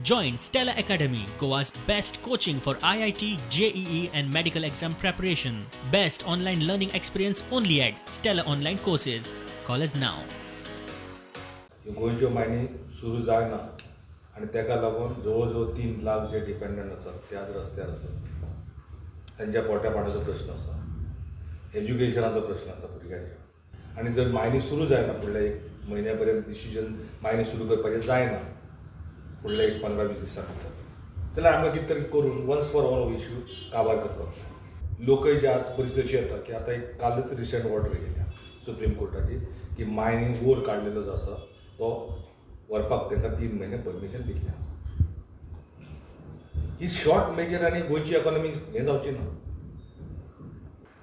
Join Stella Academy, Goa's best coaching for IIT, JEE and medical exam preparation. Best online learning experience only at Stella Online Courses. Call us now. गोंयच्यो मायनी सुरू जायना आनी ताका लागून जवळ जवळ 3 लाख जे डिपेंडंट आसात ते आज रस्त्यार आसात. तांच्या पोट्या पाण्याचो प्रश्न आसा, एज्युकेशनाचो प्रश्न आसा भुरग्यांच्या. आनी जर मायनी सुरू जायना फुडल्या 1 म्हयन्या पर्यंत डिसिजन मायनी सुरू करपाचें जायना फुडल्या 15-20 दिसां भितर, जाल्यार आमकां कितें तरी करून वन्स फॉर ऑल हो इश्यू काबार करपाक जाय. लोकय जे आज परिस्थिती अशी येता की आतां एक कालच रिसेंट ऑर्डर गेल्या सुप्रीम कोर्टाची की मायनी वयर काडलेलो जो आसा तो व्हरपाक तांकां 3 म्हयने परमिशन दिल्लें आसा. ही शॉर्ट मेजर आनी गोंयची इकॉनॉमी हें जावची ना.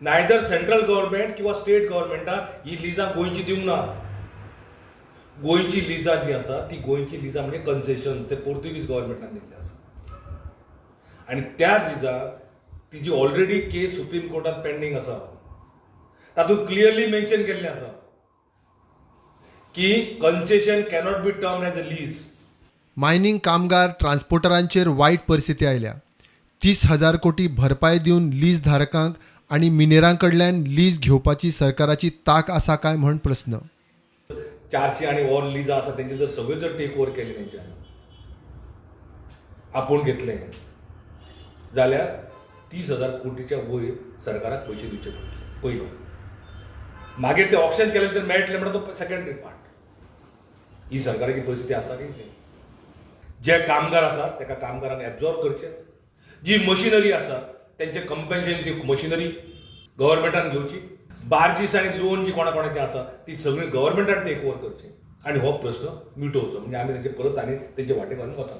नायदर सेंट्रल गव्हर्मेंट किंवा स्टेट गव्हर्मेंटान ही लिजां गोंयची दिवंक ना. गोंयची लिजां जी आसा ती गोंयची लिजां म्हणजे कन्सेशन्स ते पोर्तुगीज गव्हर्मेंटान दिल्ले आसा. आनी त्या लिजाक तिजी ऑलरेडी केस सुप्रीम कोर्टात पेंडींग आसा. तातूंत क्लियरली मेन्शन केल्लें आसा की concession cannot be termed as a lease. Mining कामगार ट्रान्सपोर्टरांचेर वायट परिस्थिती आयल्या. 30,000 कोटी भरपाय दिवन लीज धारकांक आनी मिनेरां कडल्यान लीज घेवपाची सरकाराची तांक आसा काय म्हण प्रस्न. 400 आनी ऑर लिजां आसा तेंचे जर सगळे जर टेक ओवर केले तेंच्यानी आपूण घेतलें जाल्यार 30,000 कोटीच्या वयर सरकाराक पयशे दिवचे पडटले पयलो. मागीर ते ऑप्शन केलें तर मेळटलें म्हणटा तो सेकंडरी पार्ट. ही सरकाराची परिस्थिती आसा की नाही. जे कामगार आसात ताका कामगारांक एब्जॉर्ब करचे. जी मशिनरी आसा तेंचे कंपेन्सेशन ती मशिनरी गव्हर्मेंटान घेवची. बार्जीस आनी लोन जी कोणाची आसा ती सगळी गव्हर्मेंटान टेक ओवर करची आनी हो प्रश्न मिटोवचो. म्हणजे आमी तेंचे परत आनी तेंचे वाटे घालून वचना.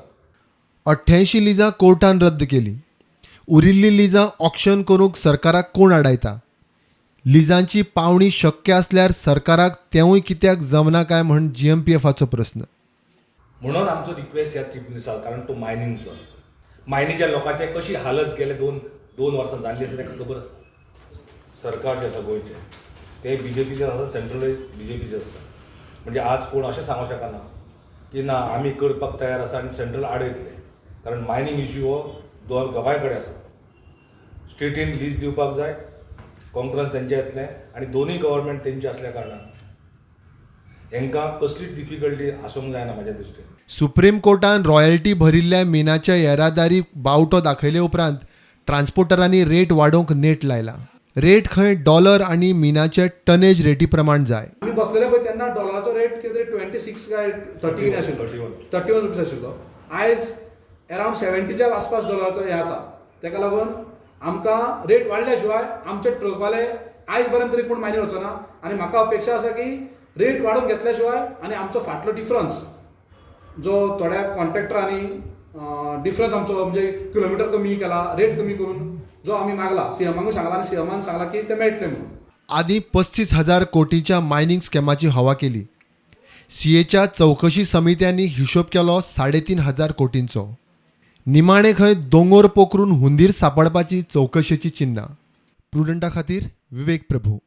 88 लिजां कोर्टान रद्द केली. उरिल्ली लिजां ऑक्शन करूंक सरकाराक कोण आडायता. लिजांची पावणी शक्य असल्यार सरकाराक तेवूय कित्याक जमना काय म्हण GMPFाचो प्रस्न. म्हणून आमचो रिक्वेस्ट ह्या चीफ मिनिस्टराक, कारण तो मायनिंगचो आसा. मायनिंगच्या लोकांचे कशी हालत गेले 2 वर्सां जाल्ली आसा ताका खबर आसा. सरकार जे आसा गोंयचें ते BJPचें आसा, सेंट्रल BJPचें आसा. म्हणजे आज कोण अशें सांगूं शकना की ना आमी करपाक तयार आसा आनी सेंट्रल आडयतले. कारण मायनिंग इश्यू हो दोगांय कडेन आसा. स्टेटीन लीज दिवपाक जाय, कॉन्फरन्स तेंचे येतलें आनी दोनूय गव्हर्मेंट तेंचे असल्या कारणान हांकां कसलीच डिफिकल्टी आसूंक जायना म्हाज्या दृश्टीन. सुप्रीम कोर्टान रॉयल्टी भरिल्ल्या मिनाच्या येरादारी बावटो दाखयले उपरांत ट्रान्सपोर्टरांनी रेट वाडोवंक नेट लायला. रेट खंय डॉलर आनी मिनाचे टनेज रेटी प्रमाण जाय. आमी बसलेले पळय तेन्ना डॉलराचो रेट कितें 26 काय 30 आशिल्लो, 31 रुपीज आशिल्लो. आयज अरावंड 70च्या आसपास डॉलराचो हें आसा. ताका लागून आमकां रेट वाडल्या शिवाय आमचे ट्रकवाले आयज पर्यंत तरी कोण मायनीर वचना. आनी म्हाका अपेक्षा आसा की रेट वाडोवन घेतल्या शिवाय आनी आमचो फाटलो डिफरन्स जो थोड्या कॉन्ट्रॅक्टरांनी डिफरन्स आमचो म्हणजे किलोमिटर कमी केला, रेट कमी करून जो आमी मागला, सीएमांकूय सांगला आनी सीएमान सांगला की ते मेळटले म्हणून. आदी 35,000 कोटीच्या मायनिंग स्कॅमाची हवा केली. CAच्या चौकशी समित्यांनी हिशोब केलो 3,500 कोटींचो. निमाणे खंय दोंगोर पोखरून हुंदीर सापडपाची चौकशेची चिन्नां. प्रुडंटा खातीर विवेक प्रभू.